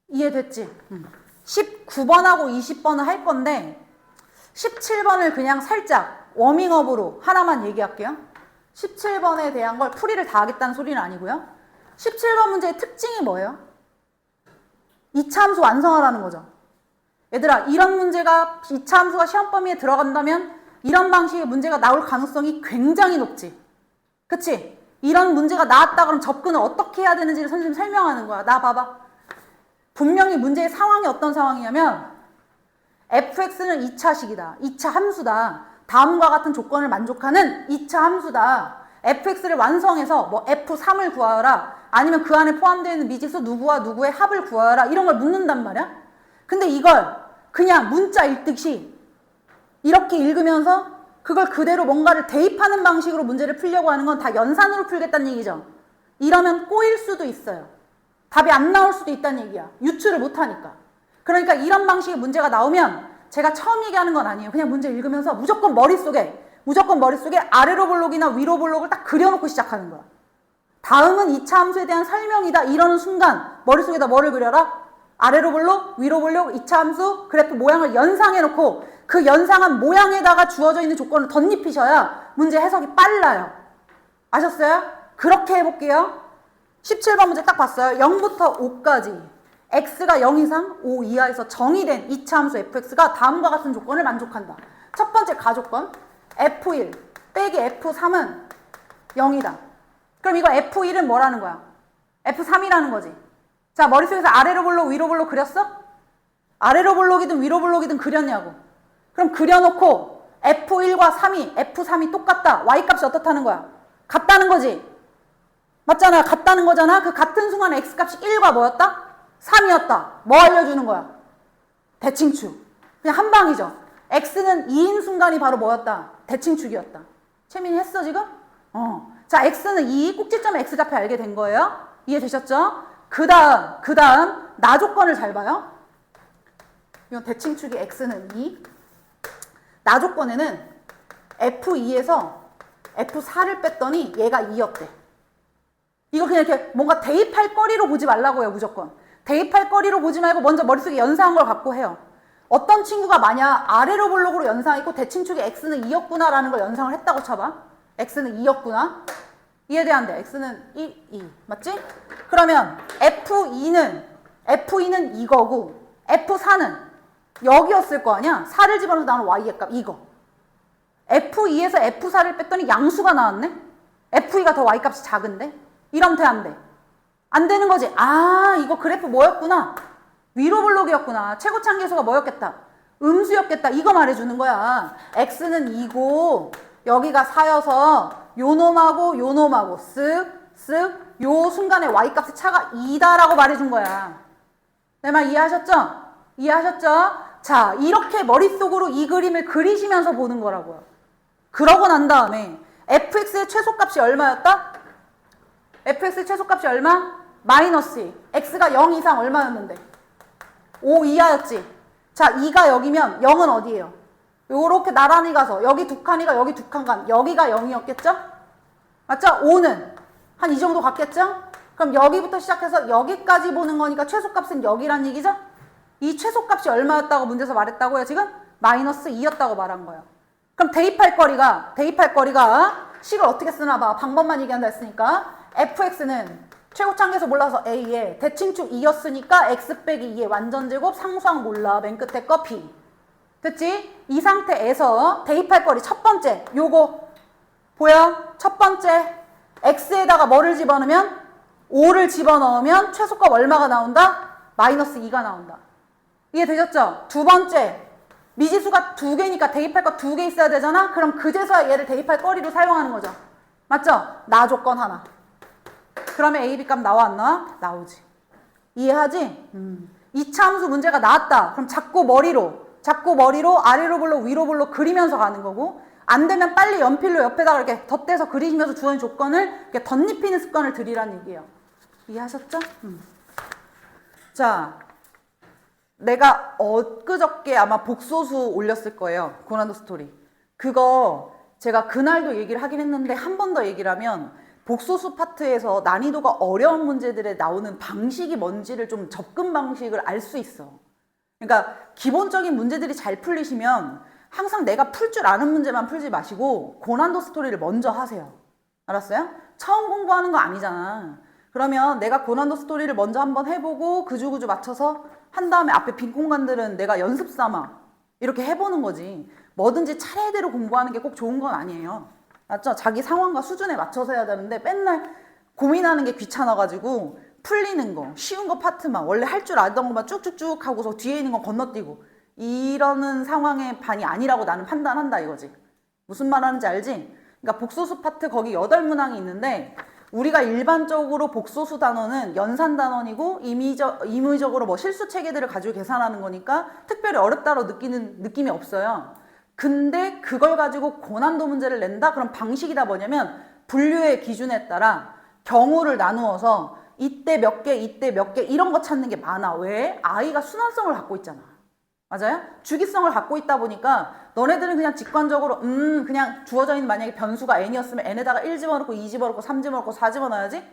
S1: 이해됐지? 19번하고 20번을 할 건데 17번을 그냥 살짝 워밍업으로 하나만 얘기할게요. 17번에 대한 걸 풀이를 다 하겠다는 소리는 아니고요. 17번 문제의 특징이 뭐예요? 2차 함수 완성하라는 거죠. 얘들아, 이런 문제가 2차 함수가 시험 범위에 들어간다면 이런 방식의 문제가 나올 가능성이 굉장히 높지. 그치? 이런 문제가 나왔다 그럼 접근을 어떻게 해야 되는지를 선생님 설명하는 거야. 나 봐봐. 분명히 문제의 상황이 어떤 상황이냐면 fx는 2차식이다. 2차 함수다. 다음과 같은 조건을 만족하는 2차 함수다. fx를 완성해서 뭐 f3을 구하라. 아니면 그 안에 포함되어 있는 미지수 누구와 누구의 합을 구하라. 이런 걸 묻는단 말이야. 근데 이걸 그냥 문자 읽듯이 이렇게 읽으면서 그걸 그대로 뭔가를 대입하는 방식으로 문제를 풀려고 하는 건 다 연산으로 풀겠다는 얘기죠. 이러면 꼬일 수도 있어요. 답이 안 나올 수도 있다는 얘기야. 유추를 못하니까. 그러니까 이런 방식의 문제가 나오면 제가 처음 얘기하는 건 아니에요. 그냥 문제 읽으면서 무조건 머릿속에 아래로 볼록이나 위로 볼록을 딱 그려놓고 시작하는 거야. 다음은 2차 함수에 대한 설명이다. 이러는 순간 머릿속에다 뭐를 그려라? 아래로 볼록, 위로 볼록, 2차 함수, 그래프 모양을 연상해놓고 그 연상한 모양에다가 주어져 있는 조건을 덧입히셔야 문제 해석이 빨라요. 아셨어요? 그렇게 해볼게요. 17번 문제 딱 봤어요. 0부터 5까지 x가 0 이상 5 이하에서 정의된 2차 함수 fx가 다음과 같은 조건을 만족한다. 첫 번째 가조건 f1 빼기 f3은 0이다. 그럼 이거 f1은 뭐라는 거야? f3이라는 거지. 자, 머릿속에서 아래로 볼록 위로 볼록 그렸어? 아래로 볼록이든 위로 볼록이든 그렸냐고. 그럼 그려놓고 F1과 3이 F3이 똑같다. Y값이 어떻다는 거야? 같다는 거지. 맞잖아. 같다는 거잖아. 그 같은 순간에 X값이 1과 뭐였다? 3이었다. 뭐 알려주는 거야? 대칭축. 그냥 한 방이죠. X는 2인 순간이 바로 뭐였다? 대칭축이었다. 채민이 했어 지금? 자, X는 2, 꼭지점에 X좌표 알게 된 거예요. 이해되셨죠? 그 다음 나 조건을 잘 봐요. 이건 대칭축이 X는 2. 나 조건에는 F2에서 F4를 뺐더니 얘가 2였대. 이거 그냥 이렇게 뭔가 대입할 거리로 보지 말라고요, 무조건. 대입할 거리로 보지 말고 먼저 머릿속에 연상한 걸 갖고 해요. 어떤 친구가 만약 아래로 볼록으로 연상했고 대칭축이 X는 2였구나 라는 걸 연상을 했다고 쳐봐. X는 2였구나. 이해돼 안 돼? X는 1, 2. 맞지? 그러면 F2는 이거고 F4는 여기였을 거 아니야? 4를 집어넣어서 나오는 Y의 값 이거. F2에서 F4를 뺐더니 양수가 나왔네? F2가 더 Y값이 작은데? 이러면 돼, 안 돼? 안 되는 거지. 아, 이거 그래프 뭐였구나? 위로 볼록이었구나. 최고차계수가 뭐였겠다? 음수였겠다. 이거 말해주는 거야. X는 2고 여기가 4여서 요 놈하고 쓱 요 순간에 Y값의 차가 2다라고 말해준 거야. 내 말 이해하셨죠? 이해하셨죠? 자, 이렇게 머릿속으로 이 그림을 그리시면서 보는 거라고요. 그러고 난 다음에 fx의 최소값이 얼마였다? fx의 최소값이 얼마? 마이너스 2. x가 0 이상 얼마였는데? 5 이하였지. 자, 2가 여기면 0은 어디예요? 요렇게 나란히 가서 여기 두 칸이가 여기 두 칸 간 여기가 0이었겠죠? 맞죠? 5는 한 이 정도 갔겠죠? 그럼 여기부터 시작해서 여기까지 보는 거니까 최소값은 여기란 얘기죠? 이 최소값이 얼마였다고 문제에서 말했다고요, 지금? 마이너스 2였다고 말한 거예요. 그럼 대입할 거리가 식을 어떻게 쓰나 봐. 방법만 얘기한다 했으니까 fx는 최고차계수 몰라서 a에 대칭축 2였으니까 x 빼기 2의 완전제곱 상수항 몰라. 맨 끝에 거 p. 됐지? 이 상태에서 대입할 거리 첫 번째 요거 보여? 첫 번째 x에다가 뭐를 집어넣으면 5를 집어넣으면 최소값 얼마가 나온다? 마이너스 2가 나온다. 이해되셨죠? 두 번째 미지수가 두 개니까 대입할 거 두 개 있어야 되잖아? 그럼 그제서야 얘를 대입할 거리로 사용하는 거죠. 맞죠? 나 조건 하나. 그러면 a, b 값 나와 안 나와? 나오지. 이해하지? 2차 함수 문제가 나왔다. 그럼 자꾸 머리로 아래로 볼록 위로 볼록 그리면서 가는 거고, 안 되면 빨리 연필로 옆에다가 이렇게 덧대서 그리시면서 주어진 조건을 이렇게 덧입히는 습관을 들이라는 얘기예요. 이해하셨죠? 자, 내가 엊그저께 아마 복소수 올렸을 거예요. 고난도 스토리. 그거 제가 그날도 얘기를 하긴 했는데 한 번 더 얘기를 하면 복소수 파트에서 난이도가 어려운 문제들에 나오는 방식이 뭔지를 좀 접근 방식을 알 수 있어. 그러니까 기본적인 문제들이 잘 풀리시면 항상 내가 풀 줄 아는 문제만 풀지 마시고 고난도 스토리를 먼저 하세요. 알았어요? 처음 공부하는 거 아니잖아. 그러면 내가 고난도 스토리를 먼저 한번 해보고 그주그주 맞춰서 한 다음에 앞에 빈 공간들은 내가 연습 삼아 이렇게 해보는 거지. 뭐든지 차례대로 공부하는 게 꼭 좋은 건 아니에요. 맞죠? 자기 상황과 수준에 맞춰서 해야 되는데 맨날 고민하는 게 귀찮아가지고 풀리는 거, 쉬운 거 파트만 원래 할 줄 알던 것만 쭉쭉쭉 하고서 뒤에 있는 거 건너뛰고 이러는 상황의 반이 아니라고 나는 판단한다 이거지. 무슨 말 하는지 알지? 그러니까 복소수 파트 거기 8문항이 있는데 우리가 일반적으로 복소수 단원은 연산 단원이고 임의적으로 뭐 실수 체계들을 가지고 계산하는 거니까 특별히 어렵다고 느끼는 느낌이 없어요. 근데 그걸 가지고 고난도 문제를 낸다? 그럼 방식이 다 뭐냐면 분류의 기준에 따라 경우를 나누어서 이때 몇 개, 이때 몇 개 이런 거 찾는 게 많아. 왜? 아이가 순환성을 갖고 있잖아. 맞아요? 주기성을 갖고 있다 보니까 너네들은 그냥 직관적으로 그냥 주어져 있는 만약에 변수가 n이었으면 n에다가 1 집어넣고 2 집어넣고 3 집어넣고 4 집어넣어야지?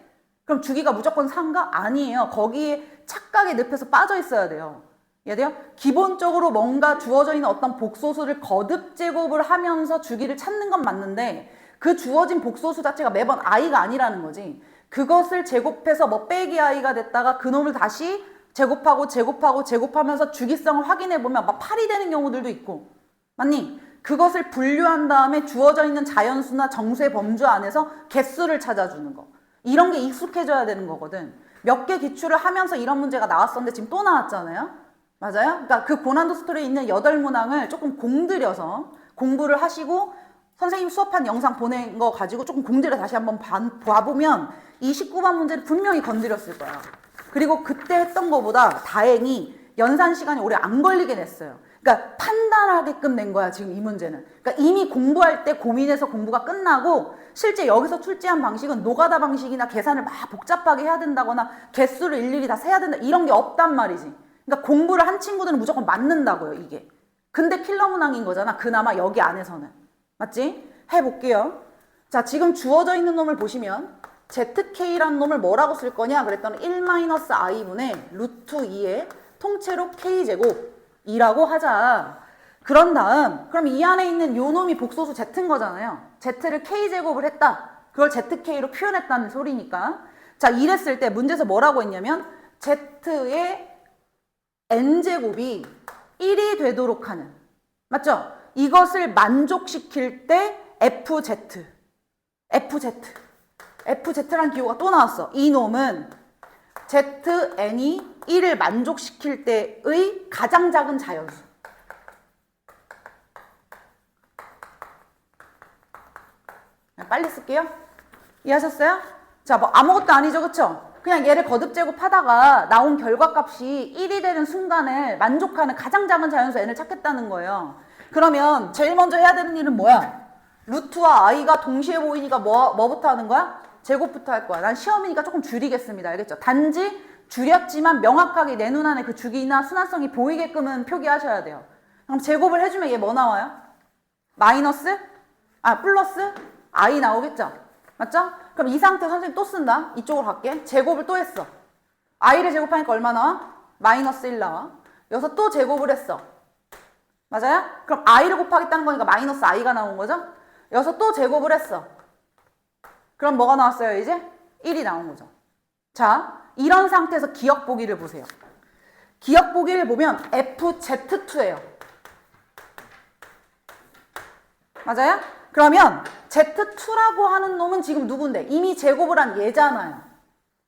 S1: 그럼 주기가 무조건 3가? 아니에요. 거기에 착각의 늪에서 빠져 있어야 돼요. 이해돼요? 기본적으로 뭔가 주어져 있는 어떤 복소수를 거듭 제곱을 하면서 주기를 찾는 건 맞는데 그 주어진 복소수 자체가 매번 i가 아니라는 거지. 그것을 제곱해서 뭐 빼기 i가 됐다가 그놈을 다시 제곱하면서 주기성을 확인해보면 막 8이 되는 경우들도 있고. 맞니? 그것을 분류한 다음에 주어져 있는 자연수나 정수의 범주 안에서 개수를 찾아주는 거. 이런 게 익숙해져야 되는 거거든. 몇 개 기출을 하면서 이런 문제가 나왔었는데 지금 또 나왔잖아요. 맞아요? 그러니까 그 고난도 스토리에 있는 8문항을 조금 공들여서 공부를 하시고 선생님 수업한 영상 보낸 거 가지고 조금 공들여 다시 한번 봐보면 이 19번 문제를 분명히 건드렸을 거야. 그리고 그때 했던 거보다 다행히 연산 시간이 오래 안 걸리게 냈어요. 그러니까 판단하게끔 낸 거야, 지금 이 문제는. 그러니까 이미 공부할 때 고민해서 공부가 끝나고 실제 여기서 출제한 방식은 노가다 방식이나 계산을 막 복잡하게 해야 된다거나 개수를 일일이 다 세야 된다 이런 게 없단 말이지. 그러니까 공부를 한 친구들은 무조건 맞는다고요, 이게. 근데 필러 문항인 거잖아, 그나마 여기 안에서는. 맞지? 해볼게요. 자, 지금 주어져 있는 놈을 보시면 ZK라는 놈을 뭐라고 쓸 거냐 그랬더니 1-i분의 루트 2의 통째로 K제곱이라고 하자. 그런 다음 그럼 이 안에 있는 요 놈이 복소수 Z인 거잖아요. Z를 K제곱을 했다. 그걸 ZK로 표현했다는 소리니까. 자, 이랬을 때 문제에서 뭐라고 했냐면 Z의 N제곱이 1이 되도록 하는, 맞죠? 이것을 만족시킬 때 FZ라는 기호가 또 나왔어. 이 놈은 ZN이 1을 만족시킬 때의 가장 작은 자연수. 빨리 쓸게요. 이해하셨어요? 자, 뭐 아무것도 아니죠, 그쵸? 그냥 얘를 거듭 제곱하다가 나온 결과값이 1이 되는 순간을 만족하는 가장 작은 자연수 n을 찾겠다는 거예요. 그러면 제일 먼저 해야 되는 일은 뭐야? 루트와 i가 동시에 보이니까 뭐부터 하는 거야? 제곱부터 할 거야. 난 시험이니까 조금 줄이겠습니다. 알겠죠? 단지 줄였지만 명확하게 내 눈안에 그 주기나 순환성이 보이게끔은 표기하셔야 돼요. 그럼 제곱을 해주면 얘 뭐 나와요? 마이너스? 플러스? i 나오겠죠? 맞죠? 그럼 이 상태 선생님 또 쓴다. 이쪽으로 갈게. 제곱을 또 했어. i를 제곱하니까 얼마 나와? 마이너스 1 나와. 여기서 또 제곱을 했어. 맞아요? 그럼 i를 곱하겠다는 거니까 마이너스 i가 나온 거죠? 여기서 또 제곱을 했어. 그럼 뭐가 나왔어요, 이제? 1이 나온 거죠. 자, 이런 상태에서 기억 보기를 보세요. 기억 보기를 보면 FZ2예요. 맞아요? 그러면 Z2라고 하는 놈은 지금 누군데? 이미 제곱을 한 얘잖아요.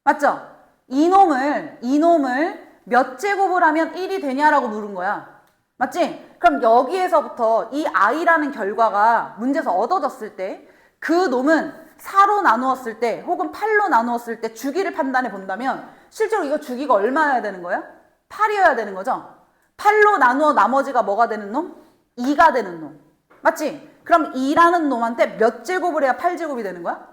S1: 맞죠? 이 놈을 몇 제곱을 하면 1이 되냐라고 물은 거야. 맞지? 그럼 여기에서부터 이 i라는 결과가 문제에서 얻어졌을 때 그 놈은 4로 나누었을 때 혹은 8로 나누었을 때 주기를 판단해 본다면 실제로 이거 주기가 얼마여야 되는 거야? 8이어야 되는 거죠? 8로 나누어 나머지가 뭐가 되는 놈? 2가 되는 놈. 맞지? 그럼 2라는 놈한테 몇 제곱을 해야 8제곱이 되는 거야?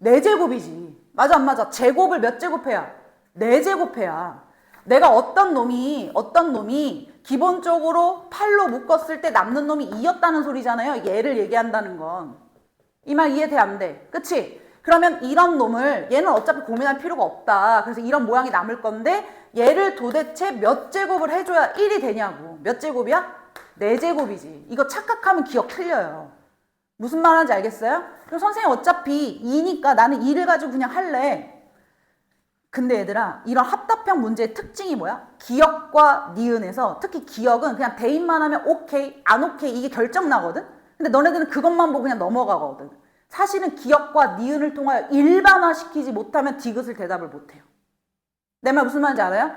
S1: 4제곱이지. 맞아 안 맞아? 제곱을 몇 제곱해야? 4제곱해야. 내가 어떤 놈이 기본적으로 8로 묶었을 때 남는 놈이 2였다는 소리잖아요. 얘를 얘기한다는 건. 이 말 이해돼 안 돼? 그치? 그러면 이런 놈을 얘는 어차피 고민할 필요가 없다. 그래서 이런 모양이 남을 건데 얘를 도대체 몇 제곱을 해줘야 1이 되냐고. 몇 제곱이야? 4제곱이지. 이거 착각하면 기억 틀려요. 무슨 말 하는지 알겠어요? 그럼 선생님 어차피 2니까 나는 2를 가지고 그냥 할래. 근데 얘들아, 이런 합답형 문제의 특징이 뭐야? 기억과 니은에서 특히 기억은 그냥 대입만 하면 오케이, 안 오케이 이게 결정 나거든? 근데 너네들은 그것만 보고 그냥 넘어가거든. 사실은 기억과 니은을 통하여 일반화시키지 못하면 디귿을 대답을 못해요. 내 말 무슨 말인지 알아요?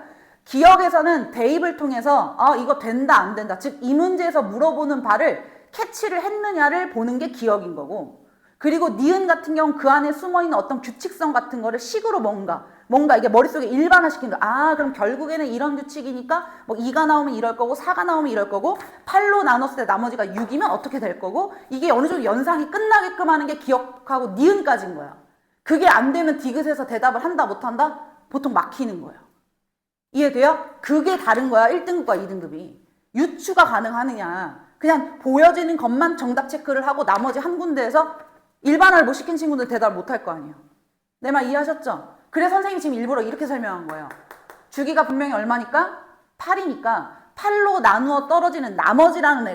S1: 기억에서는 대입을 통해서 이거 된다 안 된다. 즉 이 문제에서 물어보는 바를 캐치를 했느냐를 보는 게 기억인 거고, 그리고 니은 같은 경우는 그 안에 숨어있는 어떤 규칙성 같은 거를 식으로 뭔가 이게 머릿속에 일반화시키는 거야. 그럼 결국에는 이런 규칙이니까 뭐 2가 나오면 이럴 거고 4가 나오면 이럴 거고 8로 나눴을 때 나머지가 6이면 어떻게 될 거고, 이게 어느 정도 연상이 끝나게끔 하는 게 기억하고 니은까지인 거야. 그게 안 되면 디귿에서 대답을 한다 못한다? 보통 막히는 거예요. 이해돼요? 그게 다른 거야. 1등급과 2등급이. 유추가 가능하느냐. 그냥 보여지는 것만 정답 체크를 하고 나머지 한 군데에서 일반화를 못 시킨 친구들 대답을 못 할 거 아니에요. 내 말 이해하셨죠? 그래서 선생님이 지금 일부러 이렇게 설명한 거예요. 주기가 분명히 얼마니까? 8이니까 8로 나누어 떨어지는 나머지라는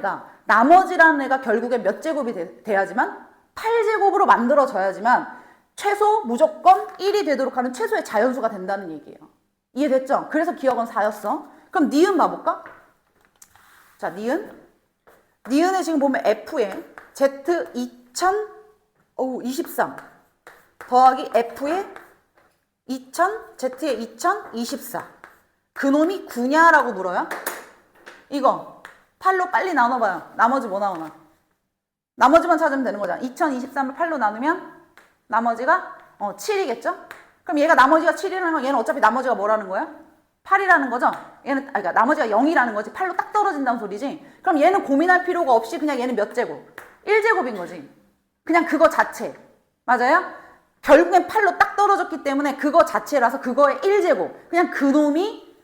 S1: 애가 결국에 몇 제곱이 돼야지만 8제곱으로 만들어져야지만 최소 무조건 1이 되도록 하는 최소의 자연수가 된다는 얘기예요. 이해됐죠? 그래서 기억은 4였어. 그럼 니은 봐볼까? 자, 니은에 지금 보면 F에 Z 2023 더하기 F에 2000, Z에 2024. 그놈이 9냐라고 물어요? 이거 8로 빨리 나눠봐요. 나머지 뭐 나오나? 나머지만 찾으면 되는 거잖아. 2023을 8로 나누면 나머지가 7이겠죠? 그럼 얘가 나머지가 7이라는 건 얘는 어차피 나머지가 뭐라는 거야? 8이라는 거죠? 얘는 그러니까 나머지가 0이라는 거지. 8로 딱 떨어진다는 소리지. 그럼 얘는 고민할 필요가 없이 그냥 얘는 몇 제곱? 1제곱인 거지. 그냥 그거 자체. 맞아요? 결국엔 8로 딱 떨어졌기 때문에 그거 자체라서 그거의 1제곱. 그냥 그놈이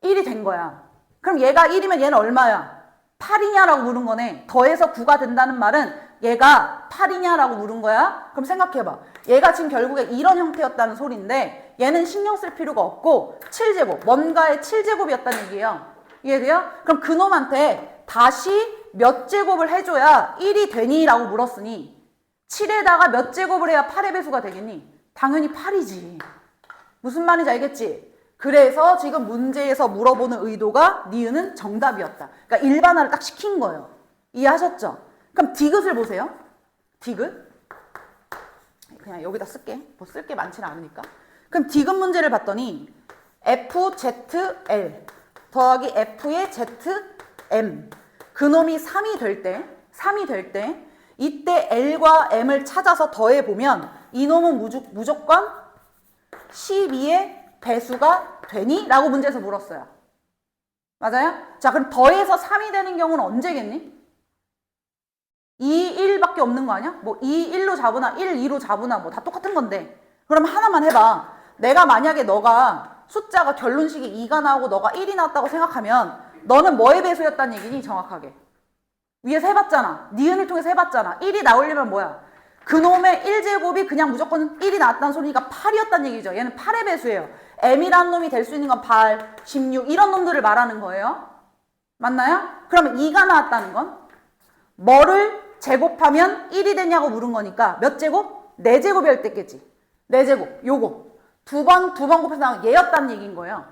S1: 1이 된 거야. 그럼 얘가 1이면 얘는 얼마야? 8이냐라고 물은 거네. 더해서 9가 된다는 말은 얘가 8이냐라고 물은 거야. 그럼 생각해봐. 얘가 지금 결국에 이런 형태였다는 소리인데 얘는 신경 쓸 필요가 없고 7제곱, 뭔가의 7제곱이었다는 얘기예요. 이해돼요? 그럼 그놈한테 다시 몇 제곱을 해줘야 1이 되니? 라고 물었으니 7에다가 몇 제곱을 해야 8의 배수가 되겠니? 당연히 8이지. 무슨 말인지 알겠지? 그래서 지금 문제에서 물어보는 의도가 니은은 정답이었다. 그러니까 일반화를 딱 시킨 거예요. 이해하셨죠? 그럼 디귿을 보세요. 디귿. 그냥 여기다 쓸게. 뭐 쓸 게 많지는 않으니까. 그럼 디귿 문제를 봤더니 FZL 더하기 F의 ZM 그놈이 3이 될 때 이때 L과 M을 찾아서 더해보면 이놈은 무조건 12의 배수가 되니? 라고 문제에서 물었어요. 맞아요? 자, 그럼 더해서 3이 되는 경우는 언제겠니? 2, 1밖에 없는 거 아니야? 뭐 2, 1로 잡으나 1, 2로 잡으나 뭐 다 똑같은 건데. 그럼 하나만 해봐. 내가 만약에 너가 숫자가 결론식이 2가 나오고 너가 1이 나왔다고 생각하면 너는 뭐의 배수였다는 얘기니? 정확하게. 위에서 해봤잖아. 니은을 통해서 해봤잖아. 1이 나오려면 뭐야? 그놈의 1제곱이 그냥 무조건 1이 나왔다는 소리니까 8이었다는 얘기죠. 얘는 8의 배수예요. M이라는 놈이 될 수 있는 건 8, 16 이런 놈들을 말하는 거예요. 맞나요? 그러면 2가 나왔다는 건 뭐를 제곱하면 1이 되냐고 물은 거니까 몇 제곱? 4제곱이 할 때겠지. 4제곱. 요거. 두 번 곱해서 나온 얘였다는 얘기인 거예요.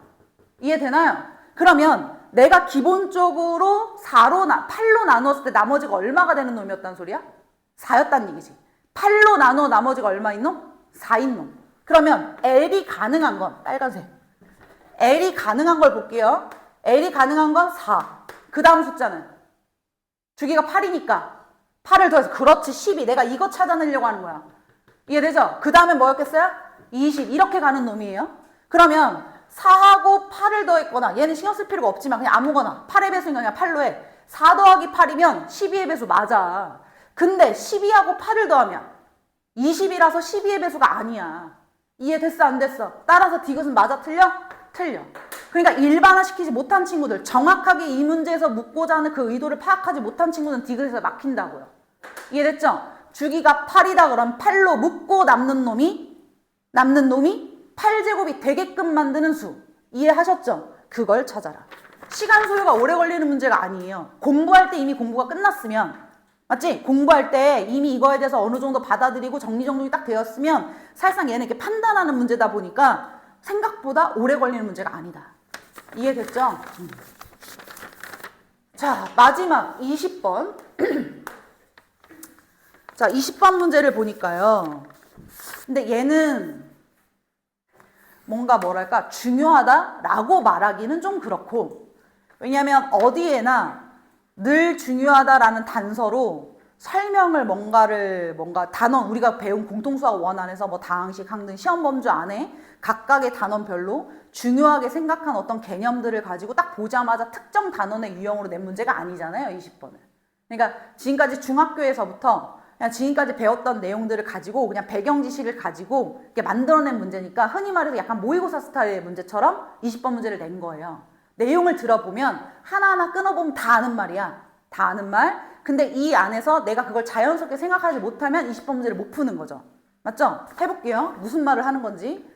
S1: 이해되나요? 그러면 내가 기본적으로 8로 나누었을 때 나머지가 얼마가 되는 놈이었다는 소리야? 4였다는 얘기지. 8로 나누어 나머지가 얼마인 놈? 4인 놈. 그러면 L이 가능한 건 빨간색. L이 가능한 걸 볼게요. L이 가능한 건 4. 그 다음 숫자는 주기가 8이니까 8을 더해서 그렇지 12. 내가 이거 찾아내려고 하는 거야. 이해되죠? 그 다음에 뭐였겠어요? 20. 이렇게 가는 놈이에요. 그러면 4하고 8을 더했거나 얘는 신경 쓸 필요가 없지만 그냥 아무거나 8의 배수인 거 그냥 8로 해. 4 더하기 8이면 12의 배수 맞아. 근데 12하고 8을 더하면 20이라서 12의 배수가 아니야. 이해됐어 안 됐어? 따라서 디귿은 맞아 틀려? 틀려. 그러니까 일반화시키지 못한 친구들, 정확하게 이 문제에서 묻고자 하는 그 의도를 파악하지 못한 친구는 디귿에서 막힌다고요. 이해됐죠? 주기가 8이다 그러면 8로 묶고 남는 놈이 8제곱이 되게끔 만드는 수. 이해하셨죠? 그걸 찾아라. 시간 소요가 오래 걸리는 문제가 아니에요. 공부할 때 이미 공부가 끝났으면 맞지? 공부할 때 이미 이거에 대해서 어느 정도 받아들이고 정리정돈이 딱 되었으면 사실상 얘는 이렇게 판단하는 문제다 보니까 생각보다 오래 걸리는 문제가 아니다. 이해됐죠? 자, 마지막 20번. 자, 20번 문제를 보니까요. 근데 얘는 뭔가 뭐랄까 중요하다라고 말하기는 좀 그렇고 왜냐하면 어디에나 늘 중요하다라는 단서로 설명을 뭔가 단원 우리가 배운 공통수학 원 안에서 뭐 다항식, 항등, 시험 범주 안에 각각의 단원별로 중요하게 생각한 어떤 개념들을 가지고 딱 보자마자 특정 단원의 유형으로 낸 문제가 아니잖아요. 20번은. 그러니까 지금까지 중학교에서부터 그냥 지금까지 배웠던 내용들을 가지고 그냥 배경 지식을 가지고 이렇게 만들어낸 문제니까 흔히 말해서 약간 모의고사 스타일의 문제처럼 20번 문제를 낸 거예요. 내용을 들어보면 하나하나 끊어보면 다 아는 말이야. 다 아는 말. 근데 이 안에서 내가 그걸 자연스럽게 생각하지 못하면 20번 문제를 못 푸는 거죠. 맞죠? 해볼게요. 무슨 말을 하는 건지.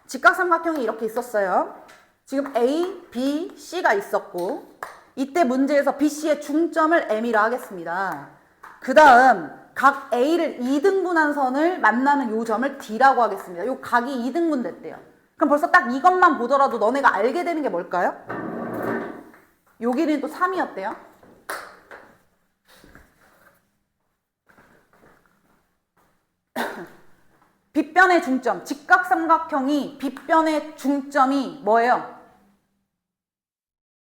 S1: 직각삼각형이 이렇게 있었어요. 지금 A, B, C가 있었고 이때 문제에서 BC의 중점을 M이라 하겠습니다. 그 다음 각 A를 2등분한 선을 만나는 요 점을 D라고 하겠습니다. 요 각이 2등분 됐대요. 그럼 벌써 딱 이것만 보더라도 너네가 알게 되는 게 뭘까요? 요 길이는 또 3이었대요. 빗변의 중점, 직각삼각형이 빗변의 중점이 뭐예요?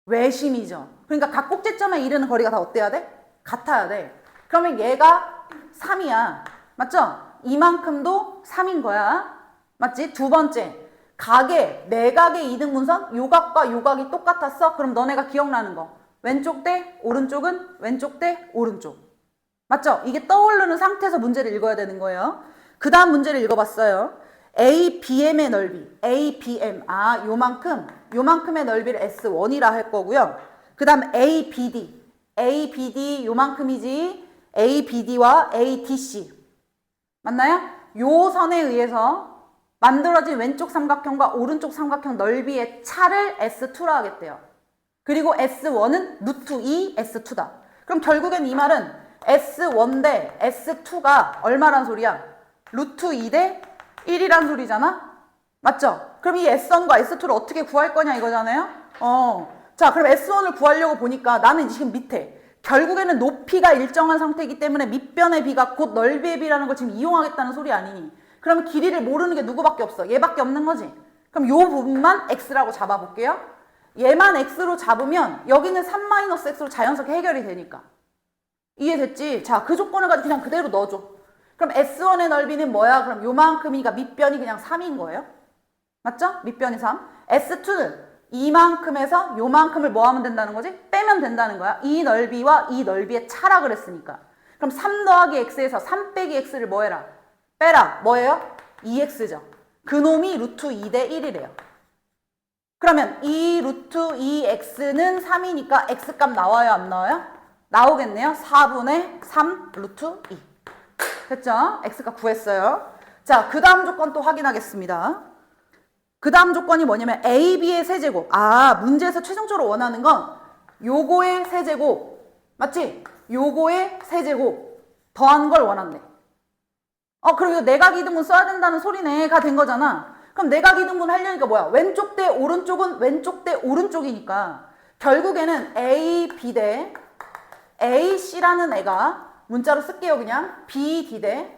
S1: 외심이죠. 그러니까 각 꼭지점에 이르는 거리가 다 어때야 돼? 같아야 돼. 그러면 얘가 3이야. 맞죠? 이만큼도 3인 거야. 맞지? 두 번째, 각의 내각의 이등분선 요각과 요각이 똑같았어? 그럼 너네가 기억나는 거. 왼쪽 대 오른쪽은 왼쪽 대 오른쪽. 맞죠? 이게 떠오르는 상태에서 문제를 읽어야 되는 거예요. 그 다음 문제를 읽어봤어요. ABM의 넓이, ABM, 요만큼의 넓이를 S1이라 할 거고요. 그 다음 ABD 요만큼이지, ABD와 ADC. 맞나요? 요 선에 의해서 만들어진 왼쪽 삼각형과 오른쪽 삼각형 넓이의 차를 S2라 하겠대요. 그리고 S1은 루트 2 S2다. 그럼 결국엔 이 말은 S1 대 S2가 얼마란 소리야? 루트 2 대 1이란 소리잖아? 맞죠? 그럼 이 S1과 S2를 어떻게 구할 거냐 이거잖아요? 자, 그럼 S1을 구하려고 보니까 나는 지금 밑에 결국에는 높이가 일정한 상태이기 때문에 밑변의 비가 곧 넓이의 비라는 걸 지금 이용하겠다는 소리 아니니? 그러면 길이를 모르는 게 누구밖에 없어? 얘밖에 없는 거지? 그럼 요 부분만 X라고 잡아볼게요. 얘만 X로 잡으면 여기는 3-X로 자연스럽게 해결이 되니까. 이해됐지? 자, 그 조건을 가지고 그냥 그대로 넣어줘. 그럼 S1의 넓이는 뭐야? 그럼 요만큼이니까 밑변이 그냥 3인 거예요. 맞죠? 밑변이 3. S2는 이만큼에서 요만큼을 뭐 하면 된다는 거지? 빼면 된다는 거야. 이 넓이와 이 넓이의 차라 그랬으니까. 그럼 3 더하기 X에서 3 빼기 X를 뭐 해라? 빼라. 뭐예요? 2X죠. 그놈이 루트 2 대 1이래요. 그러면 이 루트 2X는 3이니까 X값 나와요? 안 나와요? 나오겠네요. 4분의 3 루트 2. 됐죠? X값 구했어요. 자, 그 다음 조건 또 확인하겠습니다. 그 다음 조건이 뭐냐면 AB의 세제곱. 문제에서 최종적으로 원하는 건 요거의 세제곱. 맞지? 요거의 세제곱 더한 걸 원한대. 그럼 이거 내각 이등분 써야 된다는 소리네가 된 거잖아. 그럼 내각 이등분 하려니까 뭐야? 왼쪽 대 오른쪽은 왼쪽 대 오른쪽이니까 결국에는 AB 대 AC라는 애가 문자로 쓸게요. 그냥 BD 대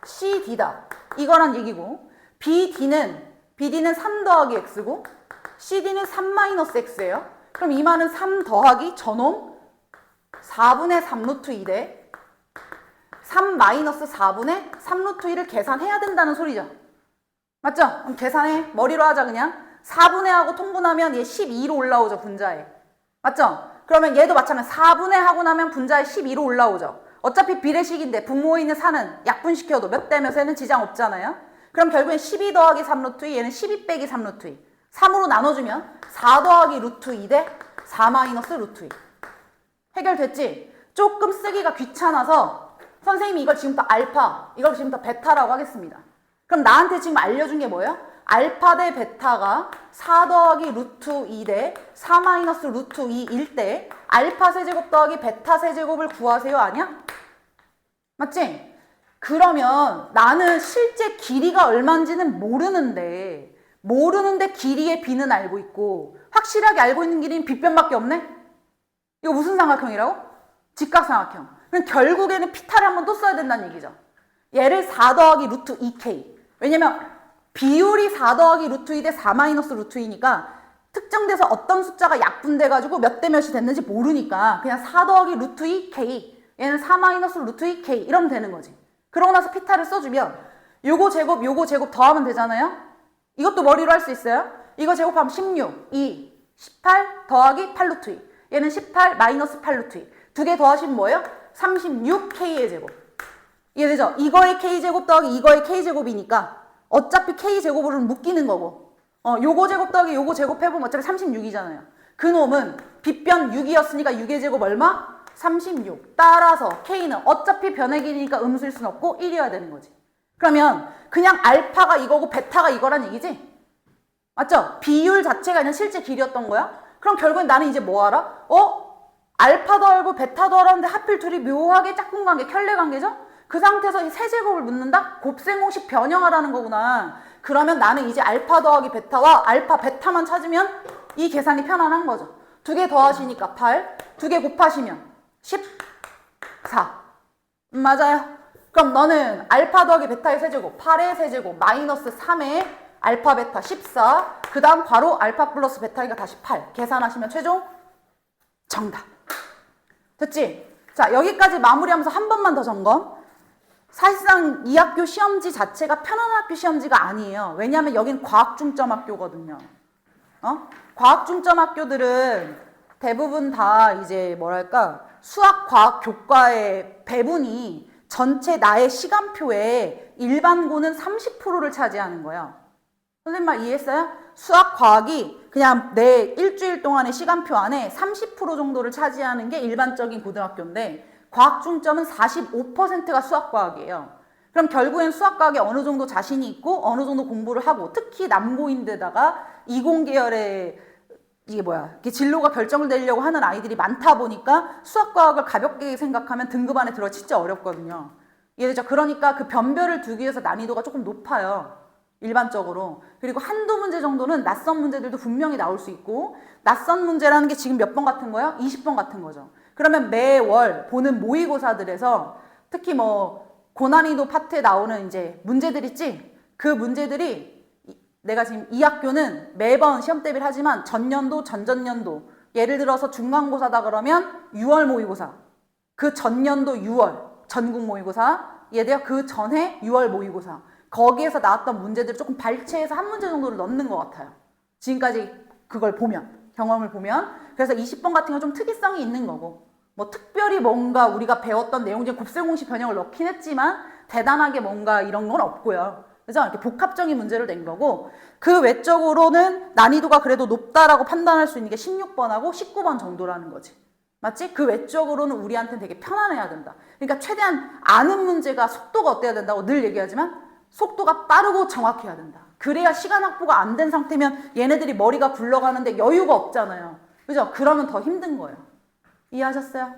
S1: CD다. 이거란 얘기고 BD는 3 더하기 X고 CD는 3-X예요. 그럼 이 말은 3 더하기 저놈 4분의 3 루트 2 대 3-4분의 3 루트 2를 계산해야 된다는 소리죠. 맞죠? 그럼 계산해. 머리로 하자 그냥. 4분의 하고 통분하면 얘 12로 올라오죠. 분자에. 맞죠? 그러면 얘도 마찬가지 4분의 하고 나면 분자에 12로 올라오죠. 어차피 비례식인데 분모에 있는 4는 약분시켜도 몇 대 몇에는 지장 없잖아요. 그럼 결국엔 12 더하기 3 루트 2 얘는 12 빼기 3 루트 2 3으로 나눠주면 4 더하기 루트 2 대 4 루트 2 해결됐지? 조금 쓰기가 귀찮아서 선생님이 이걸 지금부터 알파, 이걸 지금부터 베타라고 하겠습니다. 그럼 나한테 지금 알려준 게 뭐예요? 알파 대 베타가 4 더하기 루트 2 대 4 루트 2일 때 알파 세제곱 더하기 베타 세제곱을 구하세요 아니야? 맞지? 그러면 나는 실제 길이가 얼마인지는 모르는데 길이의 비는 알고 있고 확실하게 알고 있는 길이는 빗변밖에 없네? 이거 무슨 삼각형이라고? 직각삼각형. 그럼 결국에는 피타를 한번 또 써야 된다는 얘기죠. 얘를 4 더하기 루트 2K. 왜냐면 비율이 4 더하기 루트 2 대 4 루트 2니까 특정돼서 어떤 숫자가 약분돼가지고 몇 대 몇이 됐는지 모르니까 그냥 4 더하기 루트 2K. 얘는 4 루트 2K. 이러면 되는 거지. 그러고 나서 피타를 써주면 요거 제곱 더하면 되잖아요. 이것도 머리로 할 수 있어요. 이거 제곱하면 16, 2, 18 더하기 8 루트 2. 얘는 18 마이너스 8 루트 2. 두 개 더하시면 뭐예요? 36K의 제곱. 이해되죠? 이거의 K제곱 더하기 이거의 K제곱이니까 어차피 K제곱으로 묶이는 거고 요거 제곱 더하기 요거 제곱 해보면 어차피 36이잖아요. 그놈은 빗변 6이었으니까 6의 제곱 얼마? 36. 따라서 K는 어차피 변의 길이니까 음수일 순 없고 1이어야 되는 거지. 그러면 그냥 알파가 이거고 베타가 이거란 얘기지? 맞죠? 비율 자체가 그냥 실제 길이였던 거야? 그럼 결국엔 나는 이제 뭐 알아? 알파도 알고 베타도 알았는데 하필 둘이 묘하게 짝꿍 관계, 켤레 관계죠? 그 상태에서 이 세제곱을 묻는다? 곱셈공식 변형하라는 거구나. 그러면 나는 이제 알파 더하기 베타와 알파 베타만 찾으면 이 계산이 편안한 거죠. 두 개 더하시니까 8, 두 개 곱하시면 14. 맞아요. 그럼 너는 알파 더하기 베타의 세제곱, 8의 세제곱, 마이너스 3의 알파 베타 14, 그 다음 괄호 알파 플러스 베타가 다시 8. 계산하시면 최종 정답. 됐지? 자, 여기까지 마무리하면서 한 번만 더 점검. 사실상 이 학교 시험지 자체가 편안한 학교 시험지가 아니에요. 왜냐하면 여긴 과학 중점 학교거든요. 과학 중점 학교들은 대부분 다 이제 뭐랄까 수학, 과학, 교과의 배분이 전체 나의 시간표에 일반고는 30%를 차지하는 거예요. 선생님 말 이해했어요? 수학, 과학이 그냥 내 일주일 동안의 시간표 안에 30% 정도를 차지하는 게 일반적인 고등학교인데 과학 중점은 45%가 수학, 과학이에요. 그럼 결국엔 수학, 과학에 어느 정도 자신이 있고 어느 정도 공부를 하고 특히 남고인데다가 이공계열의 이게 진로가 결정되려고 하는 아이들이 많다 보니까 수학, 과학을 가볍게 생각하면 등급 안에 들어 진짜 어렵거든요. 이해되죠? 그러니까 그 변별을 두기 위해서 난이도가 조금 높아요. 일반적으로. 그리고 한두 문제 정도는 낯선 문제들도 분명히 나올 수 있고 낯선 문제라는 게 지금 몇 번 같은 거예요? 20번 같은 거죠. 그러면 매월 보는 모의고사들에서 특히 뭐 고난이도 파트에 나오는 이제 문제들 있지? 그 문제들이 내가 지금 이 학교는 매번 시험 대비를 하지만 전년도, 전전년도 예를 들어서 중간고사다 그러면 6월 모의고사 그 전년도 6월 전국 모의고사 이해돼요? 그 전에 6월 모의고사 거기에서 나왔던 문제들을 조금 발췌해서 한 문제 정도를 넣는 것 같아요. 지금까지 그걸 보면 경험을 보면 그래서 20번 같은 건 좀 특이성이 있는 거고 뭐 특별히 뭔가 우리가 배웠던 내용 중에 곱셈공식 변형을 넣긴 했지만 대단하게 뭔가 이런 건 없고요. 그래서 이렇게 복합적인 문제를 낸 거고 그 외적으로는 난이도가 그래도 높다라고 판단할 수 있는 게 16번하고 19번 정도라는 거지. 맞지? 그 외적으로는 우리한테는 되게 편안해야 된다. 그러니까 최대한 아는 문제가 속도가 어때야 된다고 늘 얘기하지만 속도가 빠르고 정확해야 된다. 그래야 시간 확보가 안 된 상태면 얘네들이 머리가 굴러가는데 여유가 없잖아요. 그죠? 그러면 더 힘든 거예요. 이해하셨어요?